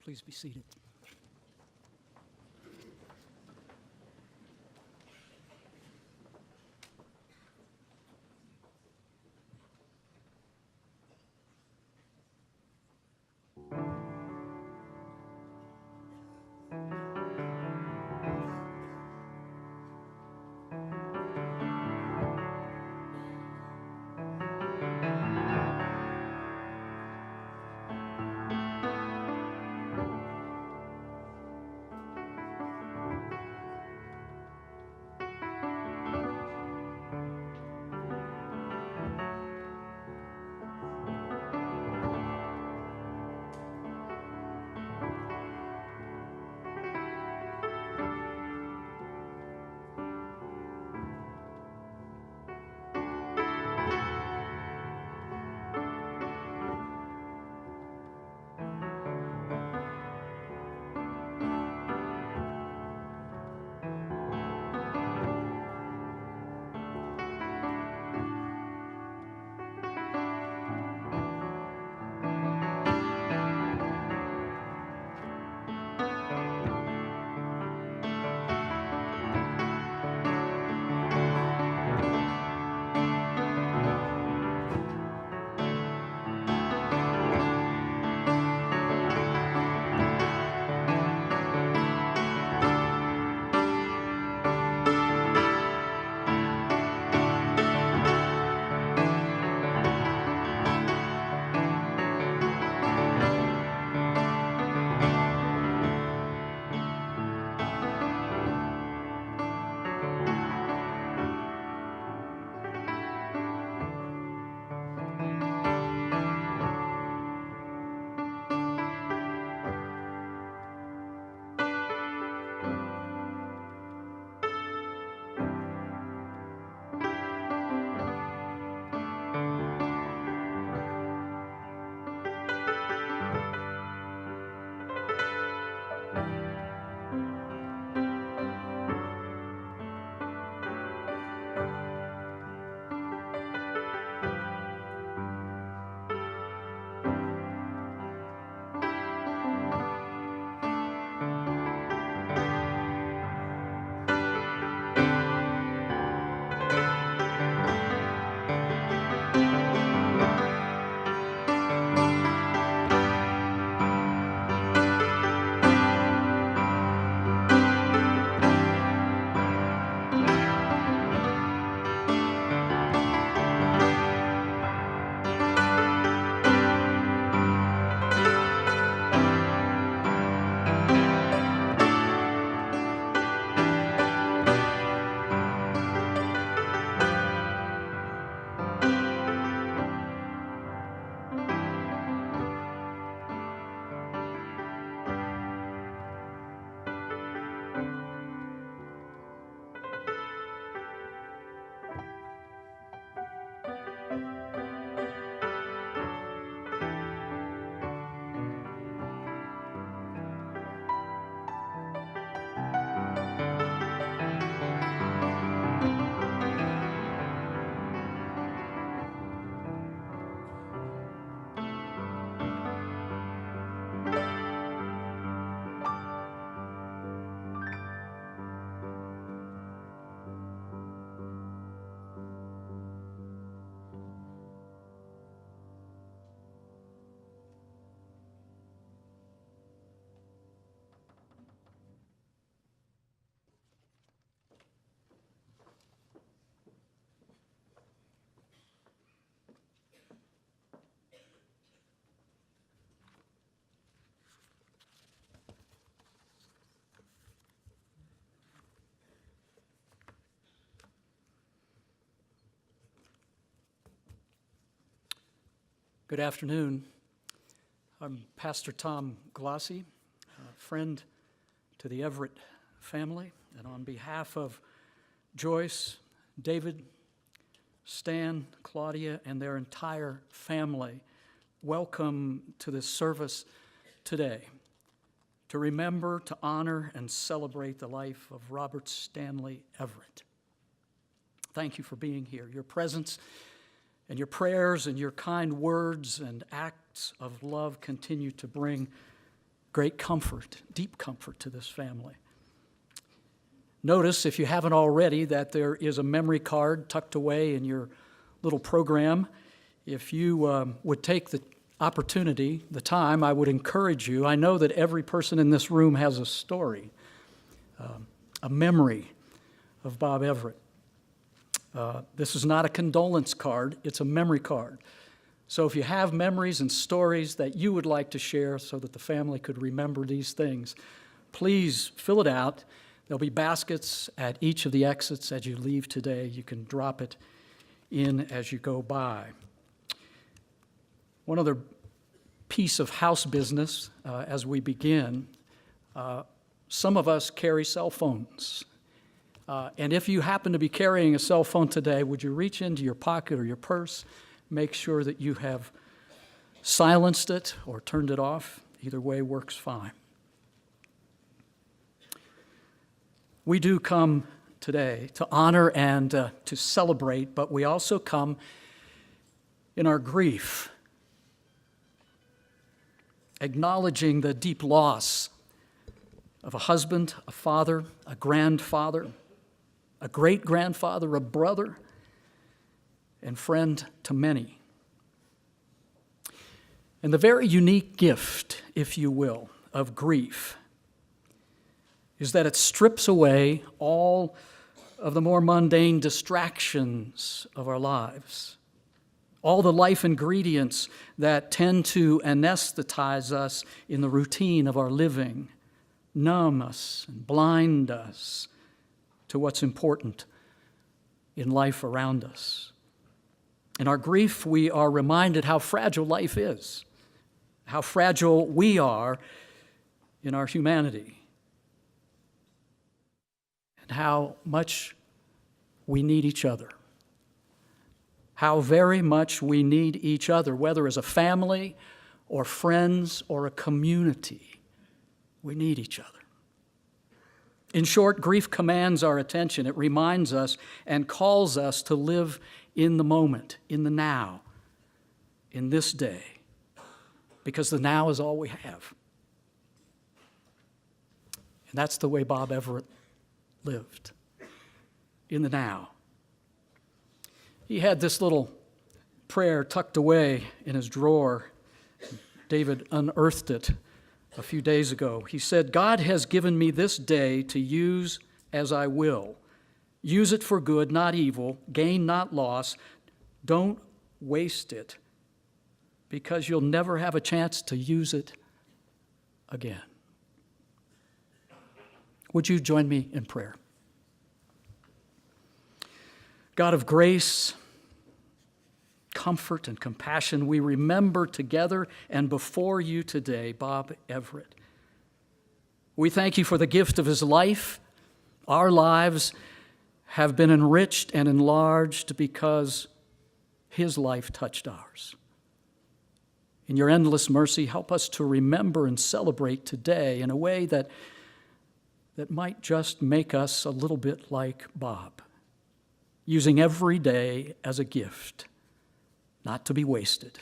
Please be seated. Good afternoon. I'm Pastor Tom Glossi, a friend to the Everitt family, and on behalf of Joyce, David, Stan, Claudia, and their entire family, welcome to this service today to remember, to honor, and celebrate the life of Robert Stanley Everitt. Thank you for being here. Your presence and your prayers and your kind words and acts of love continue to bring great comfort, deep comfort to this family. Notice, if you haven't already, that there is a memory card tucked away in your little program. If you would take the opportunity, the time, I would encourage you. I know that every person in this room has a story, a memory of Bob Everitt. This is not a condolence card, it's a memory card. So if you have memories and stories that you would like to share so that the family could remember these things, please fill it out. There'll be baskets at each of the exits as you leave today. You can drop it in as you go by. One other piece of house business as we begin. Some of us carry cell phones. And if you happen to be carrying a cell phone today, would you reach into your pocket or your purse, make sure that you have silenced it or turned it off? Either way works fine. We do come today to honor and to celebrate, but we also come in our grief, acknowledging the deep loss of a husband, a father, a grandfather, a great-grandfather, a brother, and friend to many. And the very unique gift, if you will, of grief is that it strips away all of the more mundane distractions of our lives, all the life ingredients that tend to anesthetize us in the routine of our living, numb us and blind us to what's important in life around us. In our grief, we are reminded how fragile life is, how fragile we are in our humanity, and how much we need each other. How very much we need each other, whether as a family or friends or a community. We need each other. In short, grief commands our attention. It reminds us and calls us to live in the moment, in the now, in this day, because the now is all we have. And that's the way Bob Everitt lived, in the now. He had this little prayer tucked away in his drawer. David unearthed it a few days ago. He said, "God has given me this day to use as I will. Use it for good, not evil, gain, not loss. Don't waste it, because you'll never have a chance to use it again." Would you join me in prayer? God of grace, comfort, and compassion, we remember together and before you today Bob Everitt. We thank you for the gift of his life. Our lives have been enriched and enlarged because his life touched ours. In your endless mercy, help us to remember and celebrate today in a way that might just make us a little bit like Bob, using every day as a gift, not to be wasted.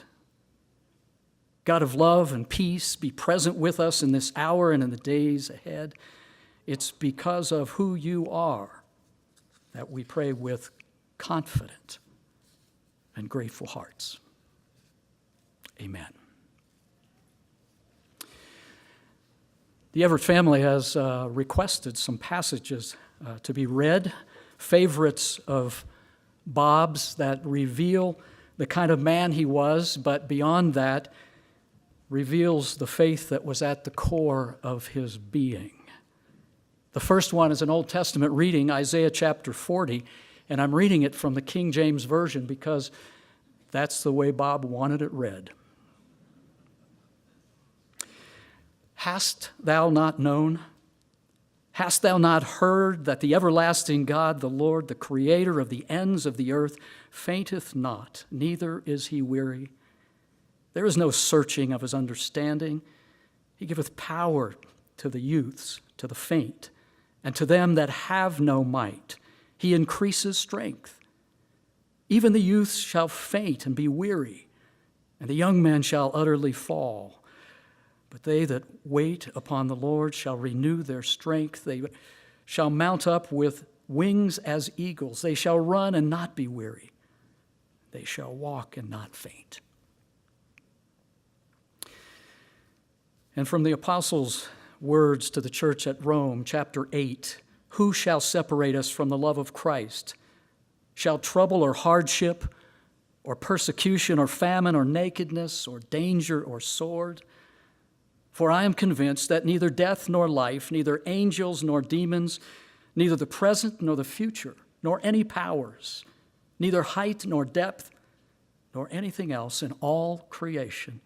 God of love and peace, be present with us in this hour and in the days ahead. It's because of who you are that we pray with confident and grateful hearts. Amen. The Everitt family has requested some passages to be read, favorites of Bob's that reveal the kind of man he was, but beyond that, reveals the faith that was at the core of his being. The first one is an Old Testament reading, Isaiah chapter 40, and I'm reading it from the King James Version because that's the way Bob wanted it read. Hast thou not known? Hast thou not heard that the everlasting God, the Lord, the creator of the ends of the earth, fainteth not, neither is he weary? There is no searching of his understanding. He giveth power to the youths, to the faint, and to them that have no might. He increases strength. Even the youths shall faint and be weary, and the young men shall utterly fall. But they that wait upon the Lord shall renew their strength. They shall mount up with wings as eagles. They shall run and not be weary. They shall walk and not faint. And from the apostles' words to the church at Rome, chapter 8, who shall separate us from the love of Christ? Shall trouble or hardship or persecution or famine or nakedness or danger or sword? For I am convinced that neither death nor life, neither angels nor demons, neither the present nor the future, nor any powers, neither height nor depth, nor anything else in all creation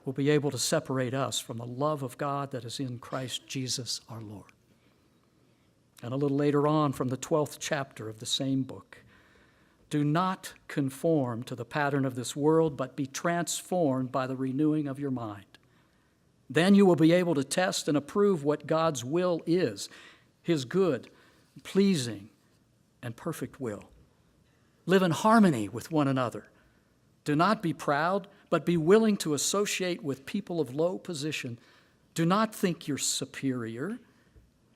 will be able to separate us from the love of God that is in Christ Jesus our Lord. And a little later on from the 12th chapter of the same book, do not conform to the pattern of this world, but be transformed by the renewing of your mind. Then you will be able to test and approve what God's will is, his good, pleasing, and perfect will. Live in harmony with one another. Do not be proud, but be willing to associate with people of low position. Do not think you're superior.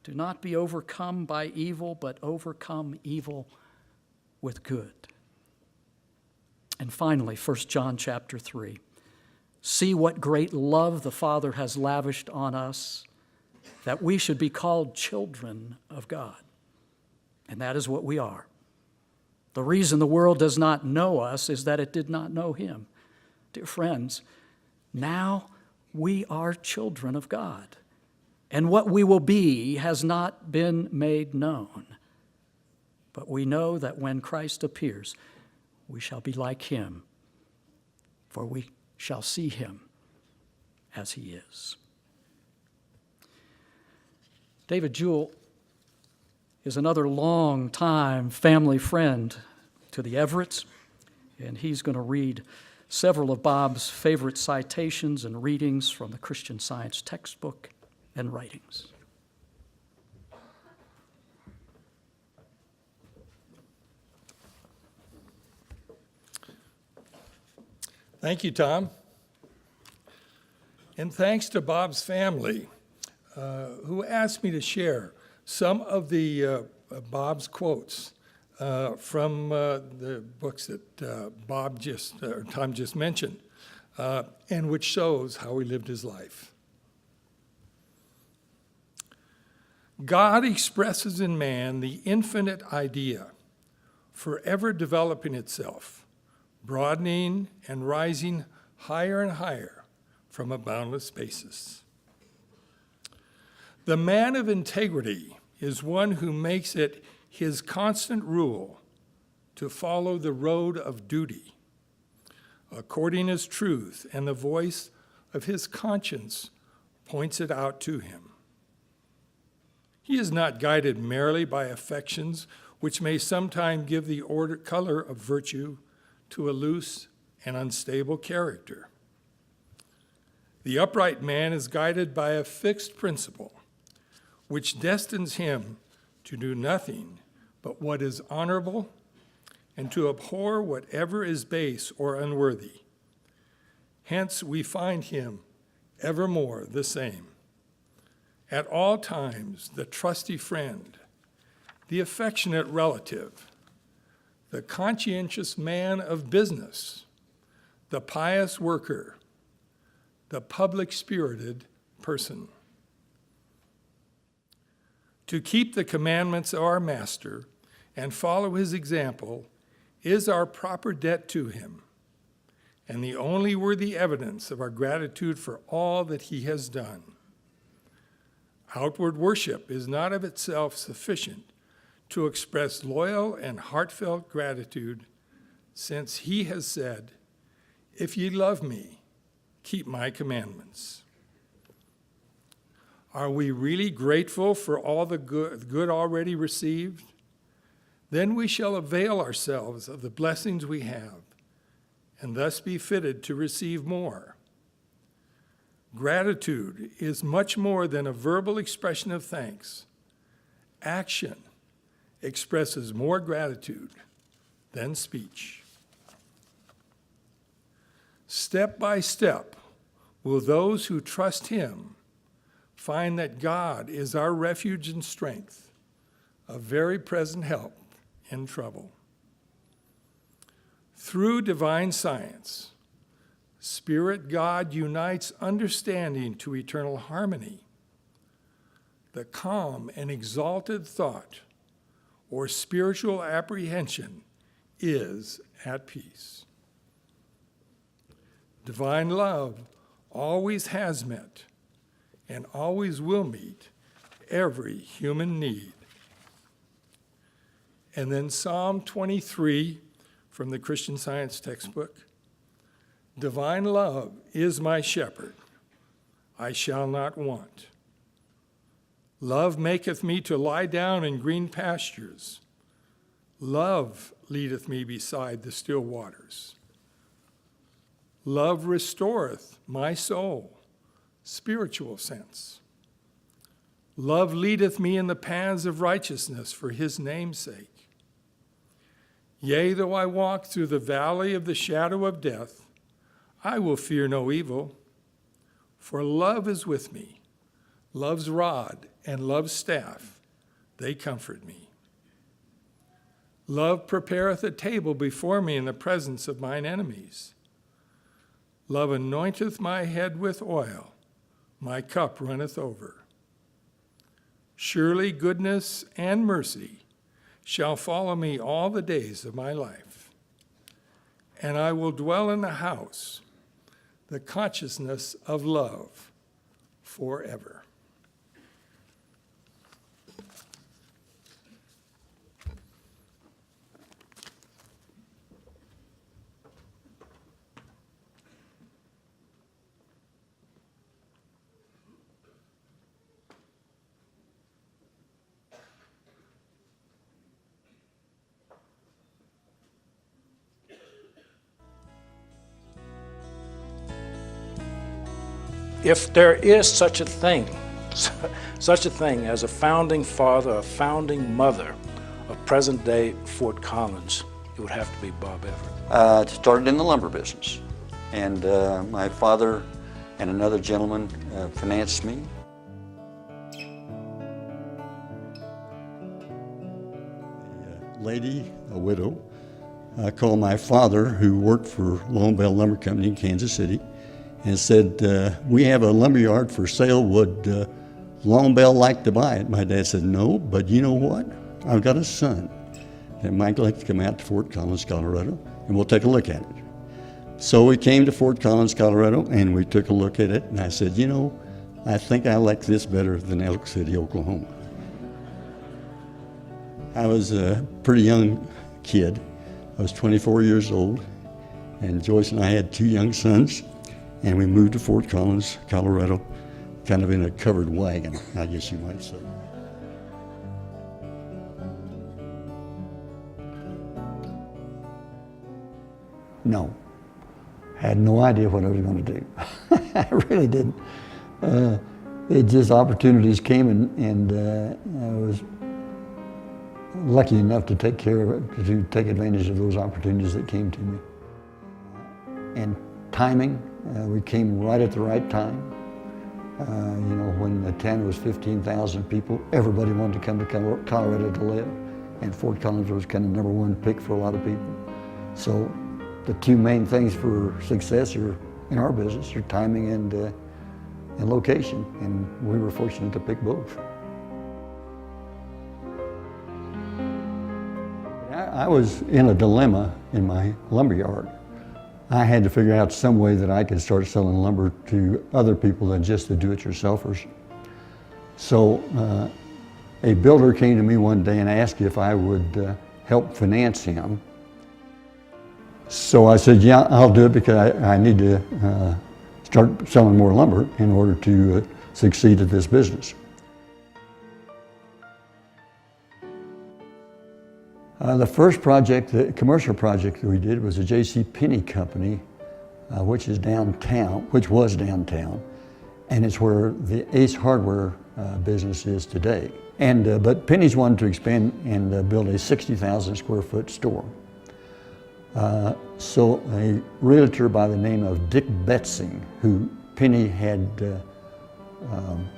Do not be overcome by evil, but overcome evil with good. And finally, 1 John chapter 3. See what great love the Father has lavished on us, that we should be called children of God. And that is what we are. The reason the world does not know us is that it did not know him. Dear friends, now we are children of God, and what we will be has not been made known. But we know that when Christ appears, we shall be like him, for we shall see him as he is. David Jewell is another long-time family friend to the Everitts, and he's going to read several of Bob's favorite citations and readings from the Christian Science textbook and writings. Thank you, Tom. And thanks to Bob's family, who asked me to share some of the Bob's quotes from the books that Tom just mentioned, and which shows how he lived his life. God expresses in man the infinite idea, forever developing itself, broadening and rising higher and higher from a boundless spaces. The man of integrity is one who makes it his constant rule to follow the road of duty, according as truth and the voice of his conscience points it out to him. He is not guided merely by affections which may sometime give the color of virtue to a loose and unstable character. The upright man is guided by a fixed principle, which destines him to do nothing but what is honorable and to abhor whatever is base or unworthy. Hence we find him evermore the same. At all times, the trusty friend, the affectionate relative, the conscientious man of business, the pious worker, the public-spirited person. To keep the commandments of our Master and follow his example is our proper debt to him, and the only worthy evidence of our gratitude for all that he has done. Outward worship is not of itself sufficient to express loyal and heartfelt gratitude, since he has said, "If ye love me, keep my commandments." Are we really grateful for all the good already received? Then we shall avail ourselves of the blessings we have, and thus be fitted to receive more. Gratitude is much more than a verbal expression of thanks. Action expresses more gratitude than speech. Step by step, will those who trust him find that God is our refuge and strength, a very present help in trouble. Through divine science, Spirit God unites understanding to eternal harmony. The calm and exalted thought or spiritual apprehension is at peace. Divine love always has met and always will meet every human need. And then Psalm 23 from the Christian Science textbook. Divine love is my shepherd, I shall not want. Love maketh me to lie down in green pastures. Love leadeth me beside the still waters. Love restoreth my soul, spiritual sense. Love leadeth me in the paths of righteousness for his name's sake. Yea, though I walk through the valley of the shadow of death, I will fear no evil, for love is with me. Love's rod and love's staff, they comfort me. Love prepareth a table before me in the presence of mine enemies. Love anointeth my head with oil, my cup runneth over. Surely goodness and mercy shall follow me all the days of my life, and I will dwell in the house, the consciousness of love forever. If there is such a thing as a founding father, a founding mother of present-day Fort Collins, it would have to be Bob Everitt. It started in the lumber business, and my father and another gentleman financed me. Lady, a widow, called my father, who worked for Longbell Lumber Company in Kansas City, and said, we have a lumber yard for sale. Would Longbell like to buy it? My dad said, no, but you know what? I've got a son that might like to come out to Fort Collins, Colorado, and we'll take a look at it. So we came to Fort Collins, Colorado, and we took a look at it, and I said, you know, I think I like this better than Elk City, Oklahoma. I was a pretty young kid. I was 24 years old, and Joyce and I had two young sons. And we moved to Fort Collins, Colorado, kind of in a covered wagon, I guess you might say. No, had no idea what I was going to do. I really didn't. It just opportunities came, and I was lucky enough to take care of it, to take advantage of those opportunities that came to me. And timing. We came right at the right time. You know, when the town was 15,000 people, everybody wanted to come to Colorado to live, and Fort Collins was kind of number one pick for a lot of people. So the two main things for success are, in our business, are timing and location, and we were fortunate to pick both. I was in a dilemma in my lumber yard. I had to figure out some way that I could start selling lumber to other people than just the do-it-yourselfers. So a builder came to me one day and asked if I would help finance him. So I said, yeah, I'll do it, because I need to start selling more lumber in order to succeed at this business. The first project, the commercial project that we did, was a J.C. Penney company, which was downtown, and it's where the Ace Hardware business is today. And but Penney's wanted to expand and build a 60,000 square foot store. So a realtor by the name of Dick Betzing, who Penny had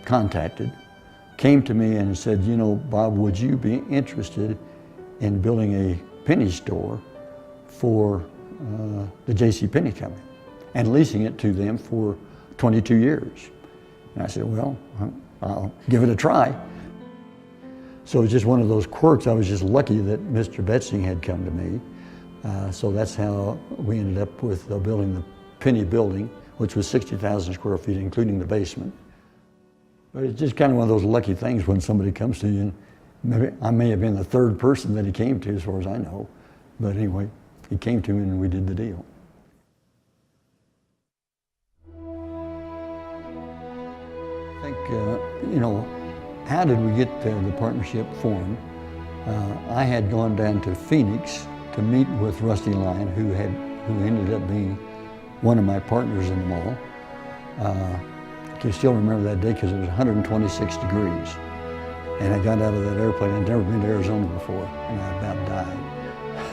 contacted, came to me and said, you know, Bob, would you be interested in building a Penny store for the J.C. Penney Company and leasing it to them for 22 years? And I said, well, I'll give it a try. So it was just one of those quirks. I was just lucky that Mr. Betzing had come to me. So that's how we ended up with building the Penny building, which was 60,000 square feet, including the basement. But it's just kind of one of those lucky things when somebody comes to you, and maybe I may have been the third person that he came to, as far as I know. But anyway, he came to me and we did the deal. I think, you know, how did we get the partnership formed? I had gone down to Phoenix to meet with Rusty Lyon, who ended up being one of my partners in the mall. I can still remember that day because it was 126 degrees. And I got out of that airplane. I'd never been to Arizona before, and I about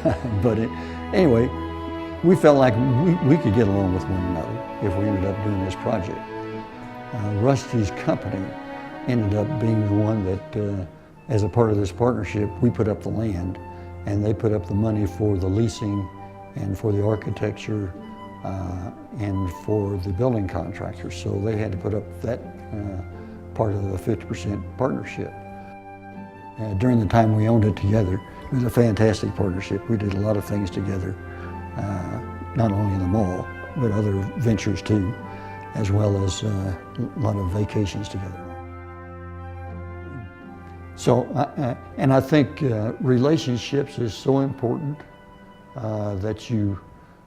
died. But anyway, we felt like we could get along with one another if we ended up doing this project. Rusty's company ended up being the one that, as a part of this partnership, we put up the land, and they put up the money for the leasing and for the architecture and for the building contractors. So they had to put up that part of the 50% partnership. During the time we owned it together, it was a fantastic partnership. We did a lot of things together, not only in the mall, but other ventures too, as well as a lot of vacations together. So, and I think relationships is so important that you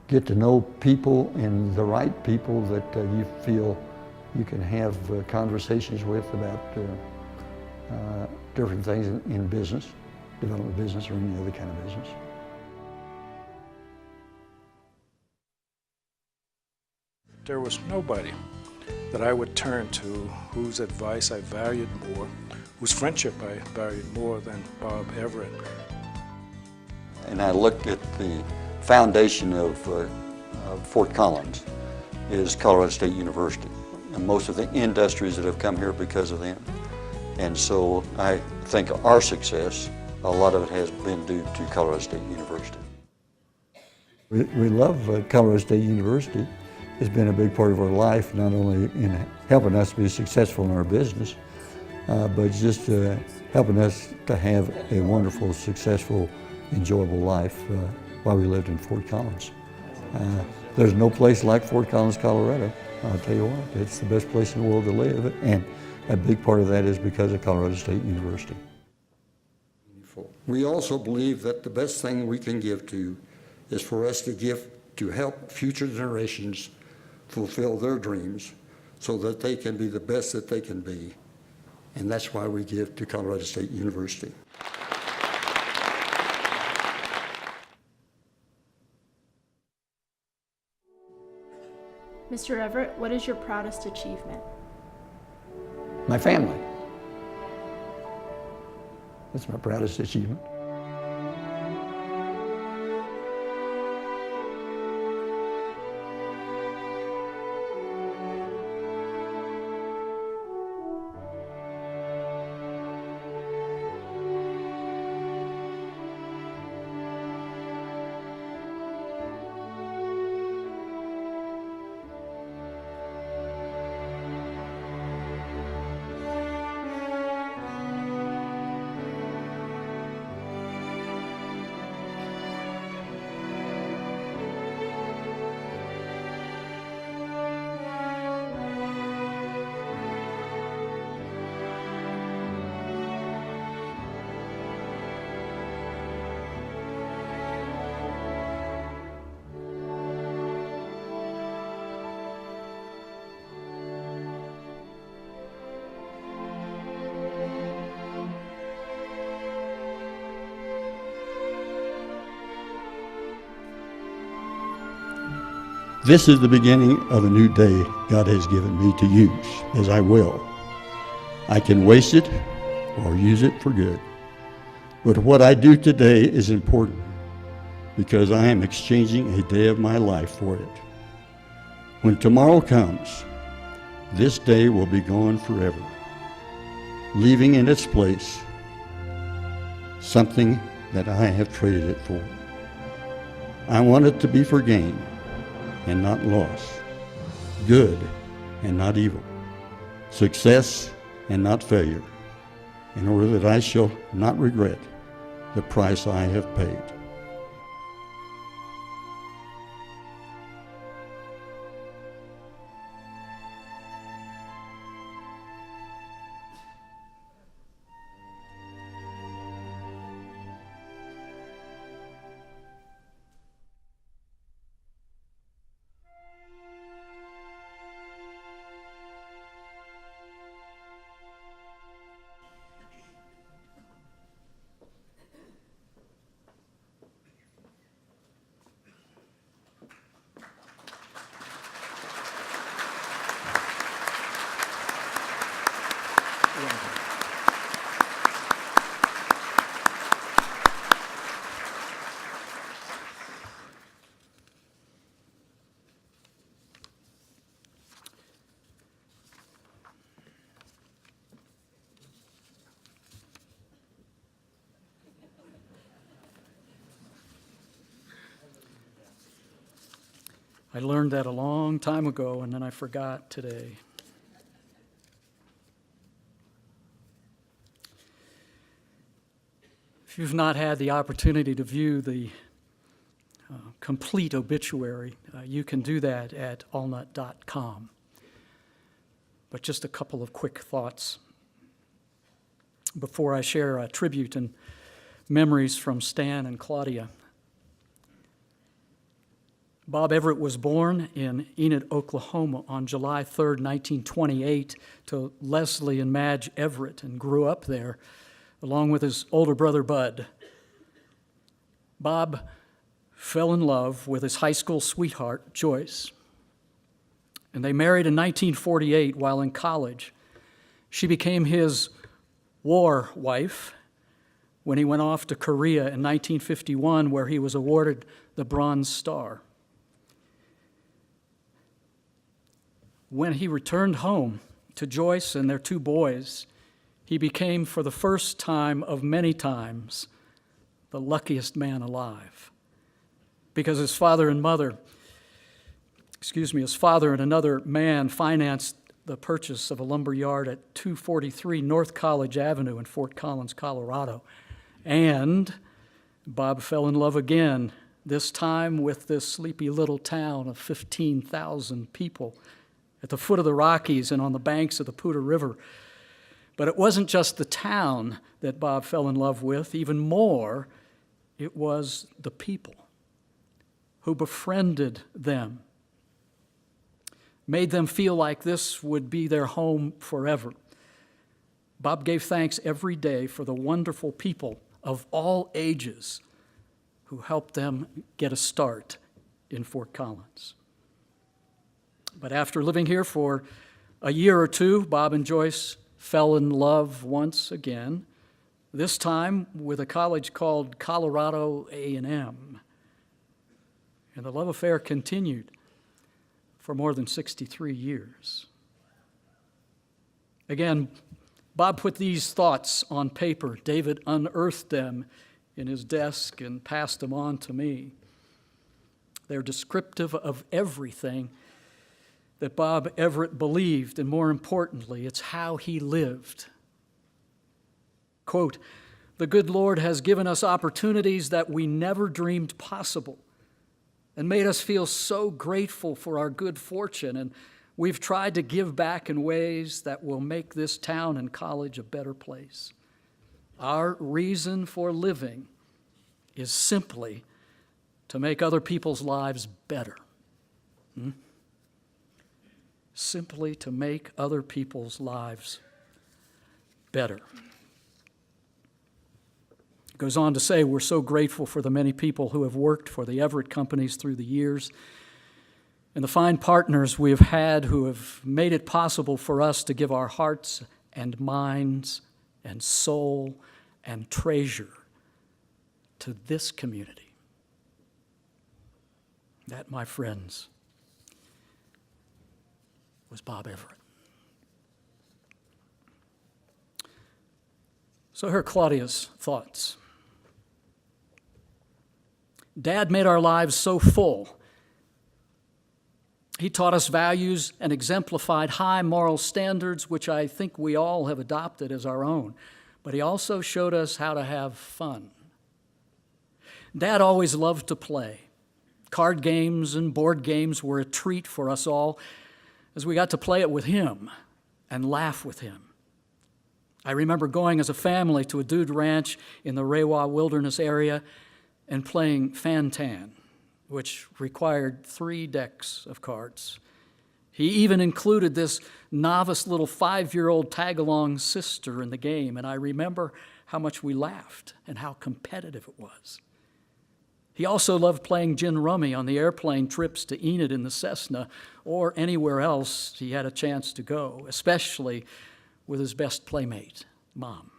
get to know people and the right people that you feel you can have conversations with about different things in business, development business or any other kind of business. There was nobody that I would turn to whose advice I valued more, whose friendship I valued more than Bob Everitt. And I looked at the foundation of Fort Collins is Colorado State University, and most of the industries that have come here because of them. And so I think our success, a lot of it has been due to Colorado State University. We love Colorado State University. It's been a big part of our life, not only in helping us be successful in our business, but just helping us to have a wonderful, successful, enjoyable life while we lived in Fort Collins. There's no place like Fort Collins, Colorado. I'll tell you what, it's the best place in the world to live, and a big part of that is because of Colorado State University. We also believe that the best thing we can give to is for us to give to help future generations fulfill their dreams so that they can be the best that they can be. And that's why we give to Colorado State University. Mr. Everitt, what is your proudest achievement? My family. That's my proudest achievement. This is the beginning of a new day God has given me to use, as I will. I can waste it or use it for good. But what I do today is important because I am exchanging a day of my life for it. When tomorrow comes, this day will be gone forever, leaving in its place something that I have traded it for. I want it to be for gain and not loss, good and not evil, success and not failure, in order that I shall not regret the price I have paid. I learned that a long time ago, and then I forgot today. If you've not had the opportunity to view the complete obituary, you can do that at allnut.com. But just a couple of quick thoughts before I share a tribute and memories from Stan and Claudia. Bob Everitt was born in Enid, Oklahoma on July 3rd, 1928 to Leslie and Madge Everitt, and grew up there along with his older brother Bud. Bob fell in love with his high school sweetheart, Joyce, and they married in 1948 while in college. She became his war wife when he went off to Korea in 1951, where he was awarded the Bronze Star. When he returned home to Joyce and their two boys, he became, for the first time of many times, the luckiest man alive. Because his father and another man financed the purchase of a lumber yard at 243 North College Avenue in Fort Collins, Colorado. And Bob fell in love again, this time with this sleepy little town of 15,000 people at the foot of the Rockies and on the banks of the Poudre River. But it wasn't just the town that Bob fell in love with. Even more, it was the people who befriended them, made them feel like this would be their home forever. Bob gave thanks every day for the wonderful people of all ages who helped them get a start in Fort Collins. But after living here for a year or two, Bob and Joyce fell in love once again, this time with a college called Colorado A&M. And the love affair continued for more than 63 years. Again, Bob put these thoughts on paper. David unearthed them in his desk and passed them on to me. They're descriptive of everything that Bob Everitt believed, and more importantly, it's how he lived. Quote, "The good Lord has given us opportunities that we never dreamed possible and made us feel so grateful for our good fortune, and we've tried to give back in ways that will make this town and college a better place. Our reason for living is simply to make other people's lives better." Simply to make other people's lives better. It goes on to say, we're so grateful for the many people who have worked for the Everitt companies through the years and the fine partners we have had who have made it possible for us to give our hearts and minds and soul and treasure to this community. That, my friends, was Bob Everitt. So here are Claudia's thoughts. Dad made our lives so full. He taught us values and exemplified high moral standards, which I think we all have adopted as our own. But he also showed us how to have fun. Dad always loved to play. Card games and board games were a treat for us all, as we got to play it with him and laugh with him. I remember going as a family to a dude ranch in the Rewa Wilderness area and playing Fan-Tan, which required 3 decks of cards. He even included this novice little 5-year-old tag-along sister in the game, and I remember how much we laughed and how competitive it was. He also loved playing gin rummy on the airplane trips to Enid in the Cessna or anywhere else he had a chance to go, especially with his best playmate, Mom.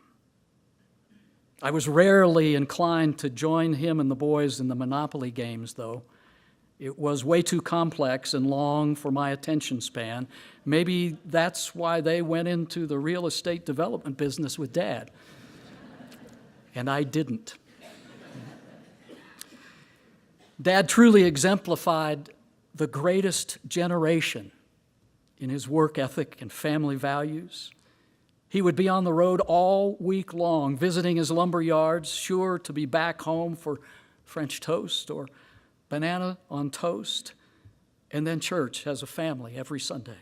I was rarely inclined to join him and the boys in the Monopoly games, though. It was way too complex and long for my attention span. Maybe that's why they went into the real estate development business with Dad. And I didn't. Dad truly exemplified the greatest generation in his work ethic and family values. He would be on the road all week long, visiting his lumber yards, sure to be back home for French toast or banana on toast, and then church as a family every Sunday.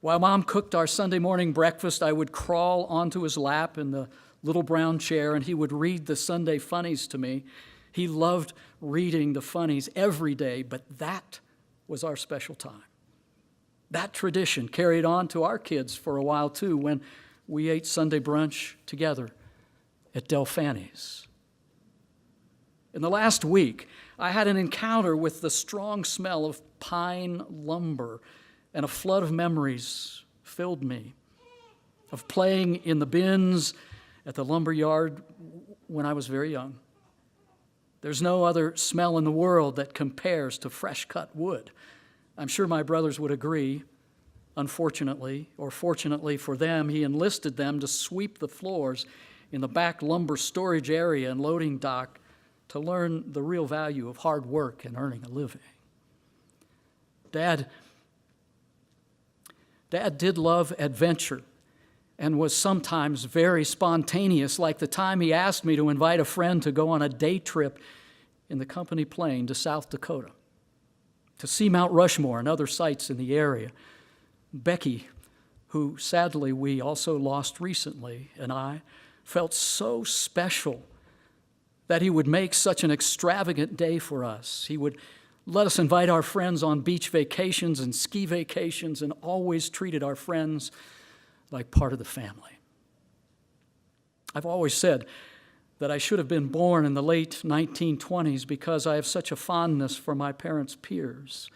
While Mom cooked our Sunday morning breakfast, I would crawl onto his lap in the little brown chair, and he would read the Sunday funnies to me. He loved reading the funnies every day, but that was our special time. That tradition carried on to our kids for a while, too, when we ate Sunday brunch together at Del Fanny's. In the last week, I had an encounter with the strong smell of pine lumber, and a flood of memories filled me of playing in the bins at the lumber yard when I was very young. There's no other smell in the world that compares to fresh-cut wood. I'm sure my brothers would agree. Unfortunately, or fortunately for them, he enlisted them to sweep the floors in the back lumber storage area and loading dock to learn the real value of hard work and earning a living. Dad did love adventure and was sometimes very spontaneous, like the time he asked me to invite a friend to go on a day trip in the company plane to South Dakota to see Mount Rushmore and other sites in the area. Becky, who sadly we also lost recently, and I felt so special that he would make such an extravagant day for us. He would let us invite our friends on beach vacations and ski vacations, and always treated our friends like part of the family. I've always said that I should have been born in the late 1920s because I have such a fondness for my parents' peers,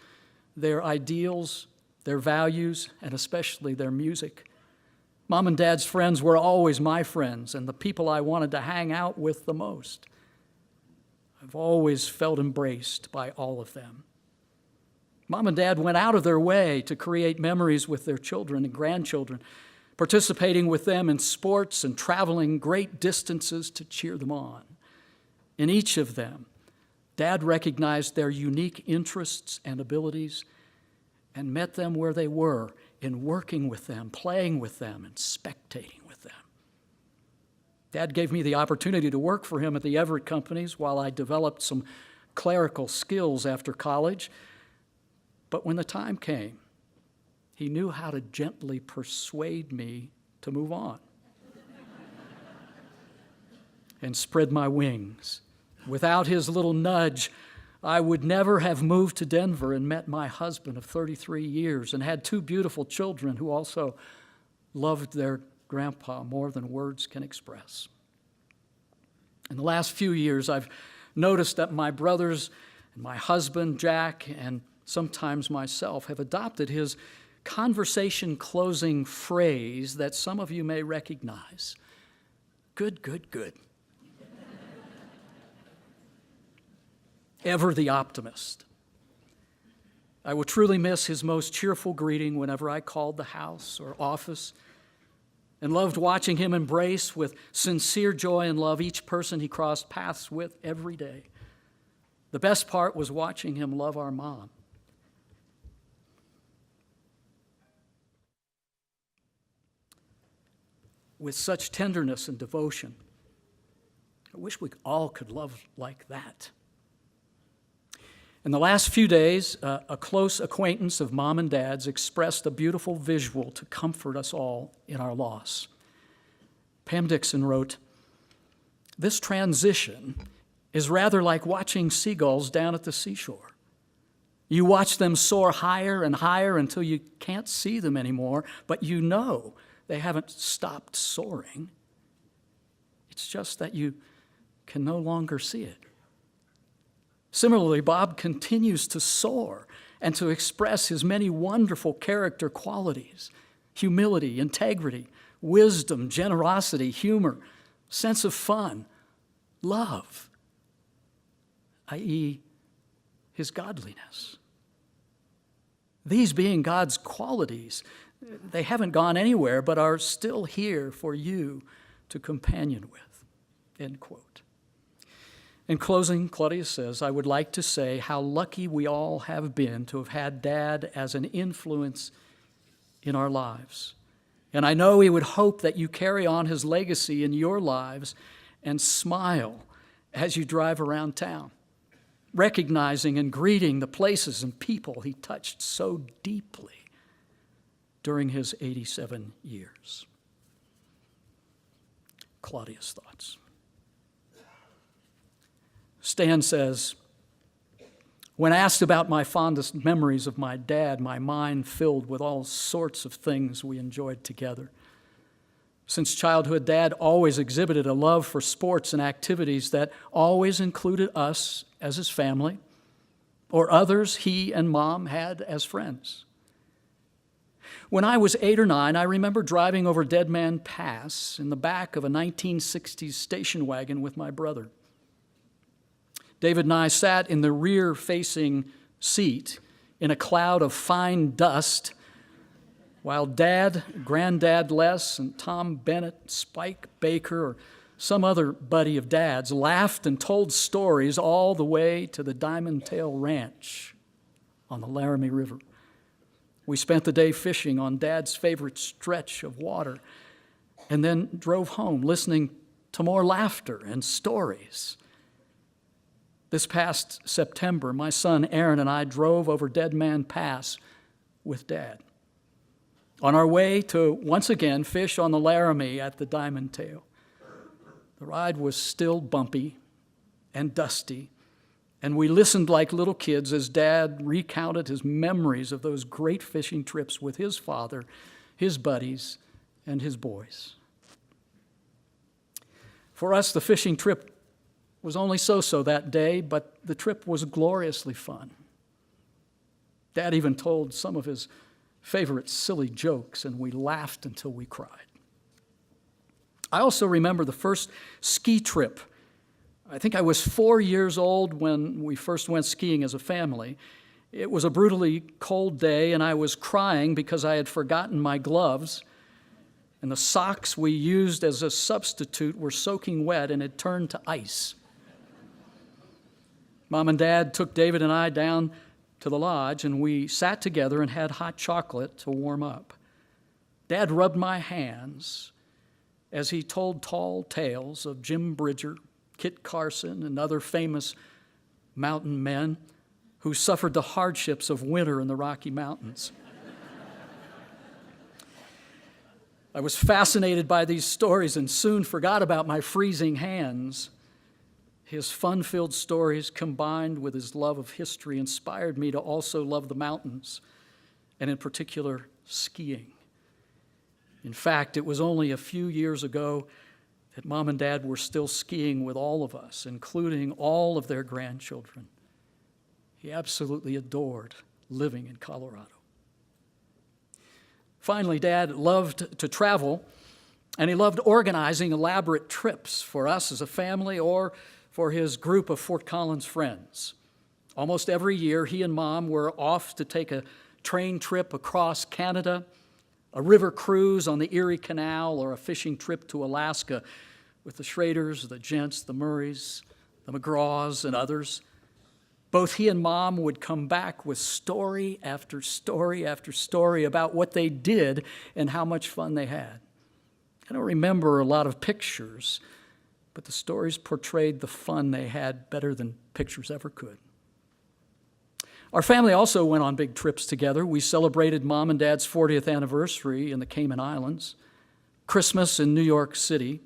their ideals, their values, and especially their music. Mom and Dad's friends were always my friends and the people I wanted to hang out with the most. I've always felt embraced by all of them. Mom and Dad went out of their way to create memories with their children and grandchildren, participating with them in sports and traveling great distances to cheer them on. In each of them, Dad recognized their unique interests and abilities and met them where they were in working with them, playing with them, and spectating with them. Dad gave me the opportunity to work for him at the Everitt companies while I developed some clerical skills after college. But when the time came, he knew how to gently persuade me to move on and spread my wings. Without his little nudge, I would never have moved to Denver and met my husband of 33 years and had 2 beautiful children who also loved their grandpa more than words can express. In the last few years, I've noticed that my brothers and my husband, Jack, and sometimes myself have adopted his conversation closing phrase that some of you may recognize. Good, good, good. Ever the optimist. I will truly miss his most cheerful greeting whenever I called the house or office. and loved watching him embrace with sincere joy and love each person he crossed paths with every day. The best part was watching him love our mom. With such tenderness and devotion. I wish we all could love like that. In the last few days, a close acquaintance of Mom and Dad's expressed a beautiful visual to comfort us all in our loss. Pam Dixon wrote, "This transition is rather like watching seagulls down at the seashore. You watch them soar higher and higher until you can't see them anymore, but you know they haven't stopped soaring. It's just that you can no longer see it." Similarly, Bob continues to soar and to express his many wonderful character qualities: humility, integrity, wisdom, generosity, humor, sense of fun, love, i.e., his godliness. These being God's qualities, they haven't gone anywhere but are still here for you to companion with. End quote. In closing, Claudia says, "I would like to say how lucky we all have been to have had Dad as an influence in our lives. And I know he would hope that you carry on his legacy in your lives and smile as you drive around town, recognizing and greeting the places and people he touched so deeply during his 87 years." Claudia's thoughts. Stan says, "When asked about my fondest memories of my dad, my mind filled with all sorts of things we enjoyed together. Since childhood, Dad always exhibited a love for sports and activities that always included us as his family, or others he and Mom had as friends. When I was 8 or 9, I remember driving over Dead Man Pass in the back of a 1960s station wagon with my brother. David and I sat in the rear-facing seat in a cloud of fine dust while Dad, Granddad Les, and Tom Bennett, Spike Baker, or some other buddy of Dad's laughed and told stories all the way to the Diamond Tail Ranch on the Laramie River. We spent the day fishing on Dad's favorite stretch of water and then drove home listening to more laughter and stories. This past September, my son Aaron and I drove over Dead Man Pass with Dad on our way to once again fish on the Laramie at the Diamond Tail. The ride was still bumpy and dusty, and we listened like little kids as Dad recounted his memories of those great fishing trips with his father, his buddies, and his boys. For us, the fishing trip was only so-so that day, but the trip was gloriously fun. Dad even told some of his favorite silly jokes, and we laughed until we cried. I also remember the first ski trip. I think I was 4 years old when we first went skiing as a family. It was a brutally cold day, and I was crying because I had forgotten my gloves, and the socks we used as a substitute were soaking wet and had turned to ice. Mom and Dad took David and I down to the lodge, and we sat together and had hot chocolate to warm up. Dad rubbed my hands as he told tall tales of Jim Bridger, Kit Carson, and other famous mountain men who suffered the hardships of winter in the Rocky Mountains. I was fascinated by these stories and soon forgot about my freezing hands. His fun-filled stories combined with his love of history inspired me to also love the mountains, and in particular, skiing. In fact, it was only a few years ago that Mom and Dad were still skiing with all of us, including all of their grandchildren. He absolutely adored living in Colorado. Finally, Dad loved to travel, and he loved organizing elaborate trips for us as a family or for his group of Fort Collins friends. Almost every year, he and Mom were off to take a train trip across Canada, a river cruise on the Erie Canal, or a fishing trip to Alaska with the Schraders, the Gents, the Murrays, the McGraws, and others. Both he and Mom would come back with story after story after story about what they did and how much fun they had. I don't remember a lot of pictures, but the stories portrayed the fun they had better than pictures ever could. Our family also went on big trips together. We celebrated Mom and Dad's 40th anniversary in the Cayman Islands, Christmas in New York City,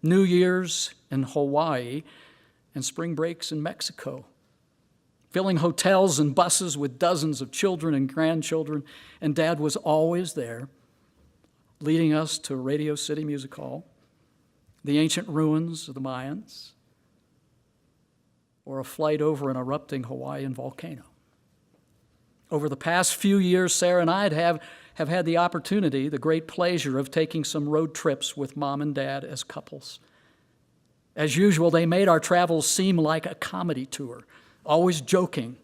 New Year's in Hawaii, and spring breaks in Mexico, filling hotels and buses with dozens of children and grandchildren, and Dad was always there, leading us to Radio City Music Hall, the ancient ruins of the Mayans, or a flight over an erupting Hawaiian volcano. Over the past few years, Sarah and I have had the opportunity, the great pleasure of taking some road trips with Mom and Dad as couples. As usual, they made our travels seem like a comedy tour, always joking,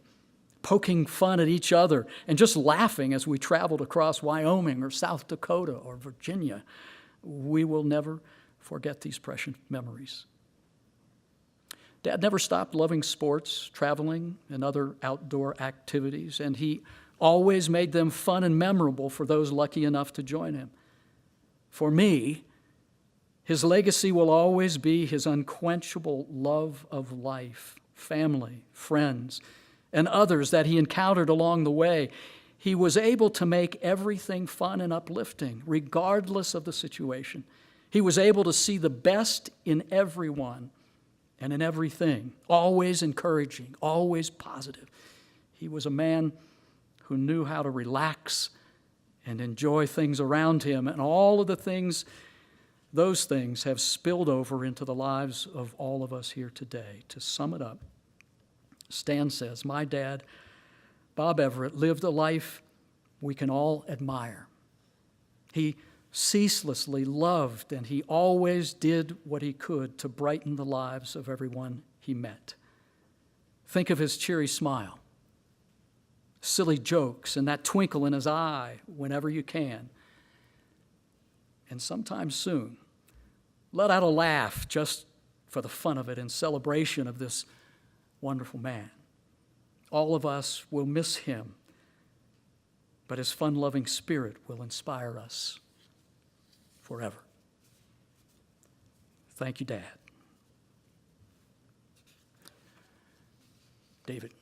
poking fun at each other, and just laughing as we traveled across Wyoming or South Dakota or Virginia. We will never forget these precious memories. Dad never stopped loving sports, traveling, and other outdoor activities, and he always made them fun and memorable for those lucky enough to join him. For me, his legacy will always be his unquenchable love of life, family, friends, and others that he encountered along the way. He was able to make everything fun and uplifting, regardless of the situation. He was able to see the best in everyone and in everything, always encouraging, always positive. He was a man who knew how to relax and enjoy things around him, and all of those things have spilled over into the lives of all of us here today. To sum it up, Stan says, my dad, Bob Everitt, lived a life we can all admire. He ceaselessly loved, and he always did what he could to brighten the lives of everyone he met. Think of his cheery smile, silly jokes, and that twinkle in his eye whenever you can. And sometime soon, let out a laugh just for the fun of it in celebration of this wonderful man. All of us will miss him, but his fun-loving spirit will inspire us forever. Thank you, Dad. David.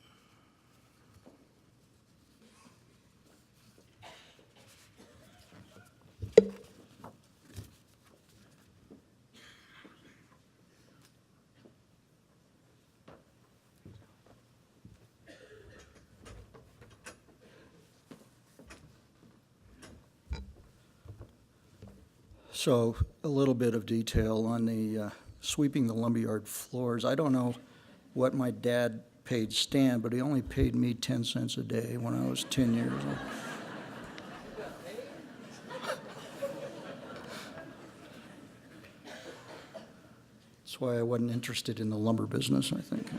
So a little bit of detail on the sweeping the lumberyard floors. I don't know what my dad paid Stan, but he only paid me 10 cents a day when I was 10 years old. That's why I wasn't interested in the lumber business, I think.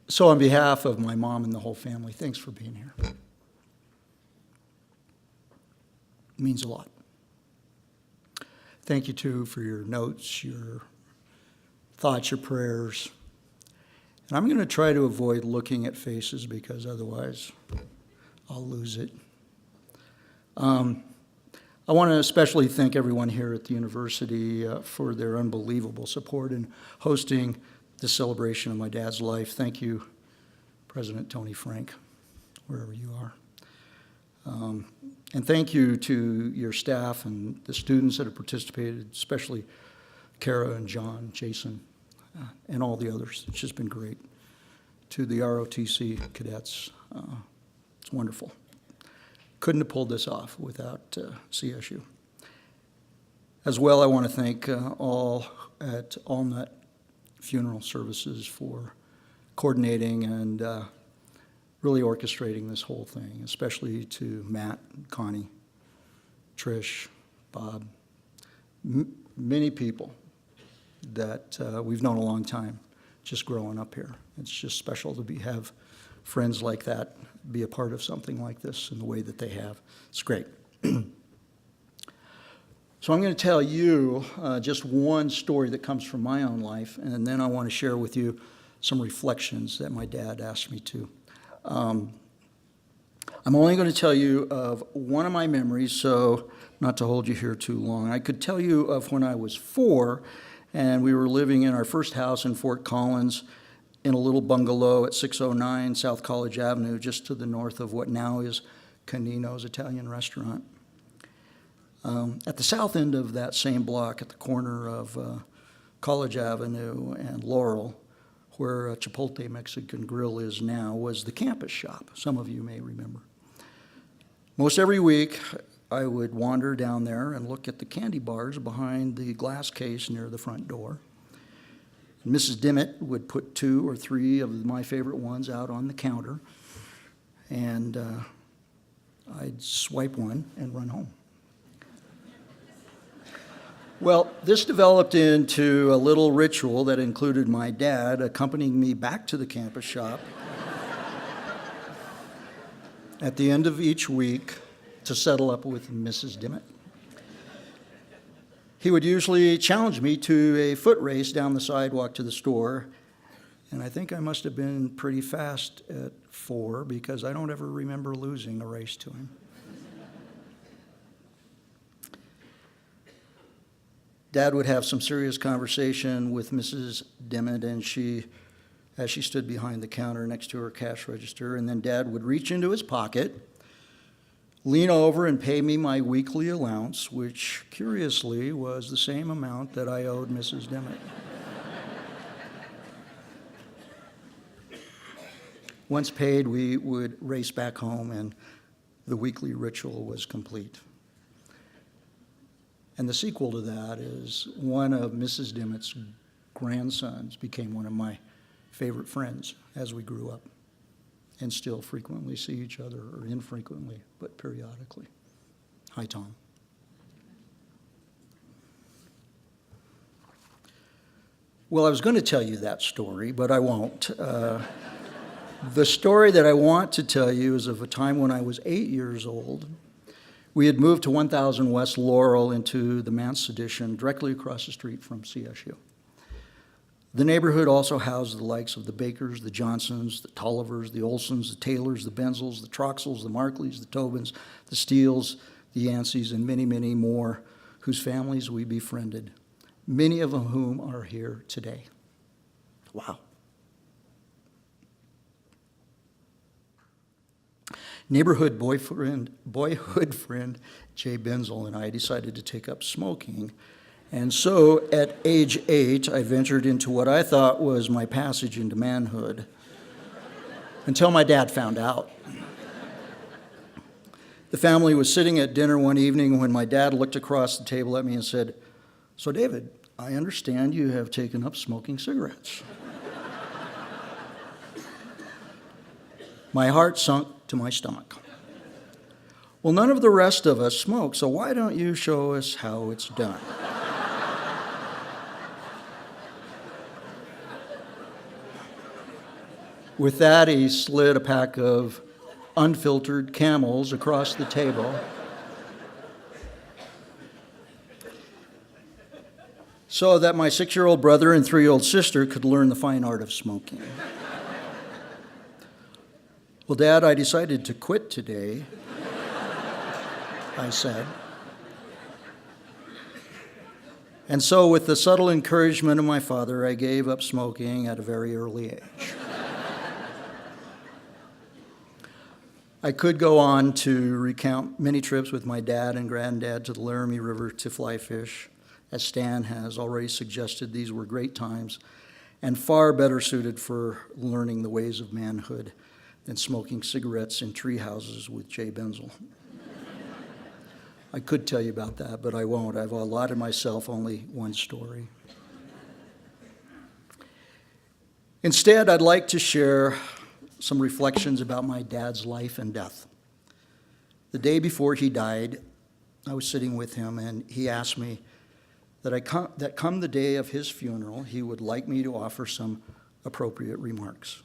So on behalf of my mom and the whole family, thanks for being here. It means a lot. Thank you, too, for your notes, your thoughts, your prayers. And I'm going to try to avoid looking at faces because otherwise I'll lose it. I want to especially thank everyone here at the university for their unbelievable support in hosting the celebration of my dad's life. Thank you, President Tony Frank, wherever you are. And thank you to your staff and the students that have participated, especially Kara and John, Jason, and all the others. It's just been great. To the ROTC cadets, it's wonderful. Couldn't have pulled this off without CSU. As well, I want to thank all at Allnut Funeral Services for coordinating and really orchestrating this whole thing, especially to Matt, Connie, Trish, Bob, many people that we've known a long time just growing up here. It's just special to have friends like that be a part of something like this in the way that they have. It's great. So I'm going to tell you just one story that comes from my own life, and then I want to share with you some reflections that my dad asked me to. I'm only going to tell you of one of my memories, so not to hold you here too long. I could tell you of when I was 4, and we were living in our first house in Fort Collins in a little bungalow at 609 South College Avenue, just to the north of what now is Canino's Italian Restaurant. At the south end of that same block, at the corner of College Avenue and Laurel, where Chipotle Mexican Grill is now, was the campus shop. Some of you may remember. Most every week, I would wander down there and look at the candy bars behind the glass case near the front door. Mrs. Dimmitt would put 2 or 3 of my favorite ones out on the counter, and I'd swipe one and run home. Well, this developed into a little ritual that included my dad accompanying me back to the campus shop at the end of each week to settle up with Mrs. Dimmitt. He would usually challenge me to a foot race down the sidewalk to the store, and I think I must have been pretty fast at 4 because I don't ever remember losing a race to him. Dad would have some serious conversation with Mrs. Dimmitt, and as she stood behind the counter next to her cash register, and then Dad would reach into his pocket, lean over and pay me my weekly allowance, which curiously was the same amount that I owed Mrs. Dimmitt. Once paid, we would race back home, and the weekly ritual was complete. And the sequel to that is one of Mrs. Dimmitt's grandsons became one of my favorite friends as we grew up, and still frequently see each other, or infrequently, but periodically. Hi, Tom. Well, I was going to tell you that story, but I won't. The story that I want to tell you is of a time when I was 8 years old. We had moved to 1000 West Laurel into the Manse Edition, directly across the street from CSU. The neighborhood also housed the likes of the Bakers, the Johnsons, the Tollivers, the Olsons, the Taylors, the Benzels, the Troxels, the Markleys, the Tobins, the Steeles, the Yanceys, and many, many more whose families we befriended, many of whom are here today. Wow. Boyhood friend Jay Benzel and I decided to take up smoking. And so at age 8, I ventured into what I thought was my passage into manhood until my dad found out. The family was sitting at dinner one evening when my dad looked across the table at me and said, "So David, I understand you have taken up smoking cigarettes." My heart sunk to my stomach. "Well, none of the rest of us smoke, so why don't you show us how it's done?" With that, he slid a pack of unfiltered Camels across the table. So that my 6-year-old brother and 3-year-old sister could learn the fine art of smoking. "Well, Dad, I decided to quit today," I said. And so, with the subtle encouragement of my father, I gave up smoking at a very early age. I could go on to recount many trips with my dad and granddad to the Laramie River to fly fish. As Stan has already suggested, these were great times and far better suited for learning the ways of manhood than smoking cigarettes in tree houses with Jay Benzel. I could tell you about that, but I won't. I've allotted myself only one story. Instead, I'd like to share some reflections about my dad's life and death. The day before he died, I was sitting with him, and he asked me that come the day of his funeral, he would like me to offer some appropriate remarks.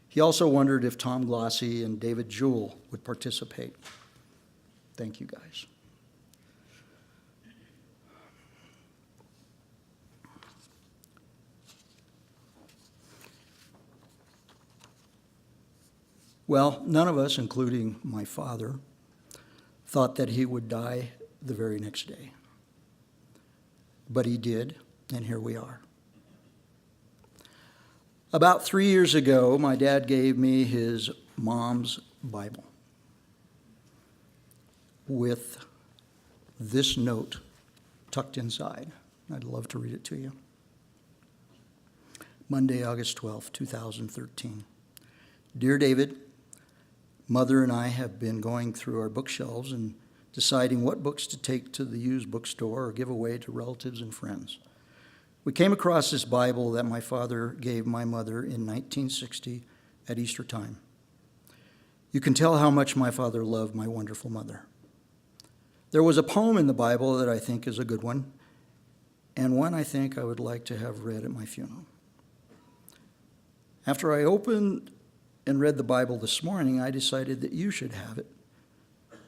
He also wondered if Tom Glossy and David Jewell would participate. Thank you, guys. Well, none of us, including my father, thought that he would die the very next day. But he did, and here we are. About 3 years ago, my dad gave me his mom's Bible with this note tucked inside. I'd love to read it to you. Monday, August 12, 2013. Dear David, Mother and I have been going through our bookshelves and deciding what books to take to the used bookstore or give away to relatives and friends. We came across this Bible that my father gave my mother in 1960 at Easter time. You can tell how much my father loved my wonderful mother. There was a poem in the Bible that I think is a good one, and one I think I would like to have read at my funeral. After I opened and read the Bible this morning, I decided that you should have it,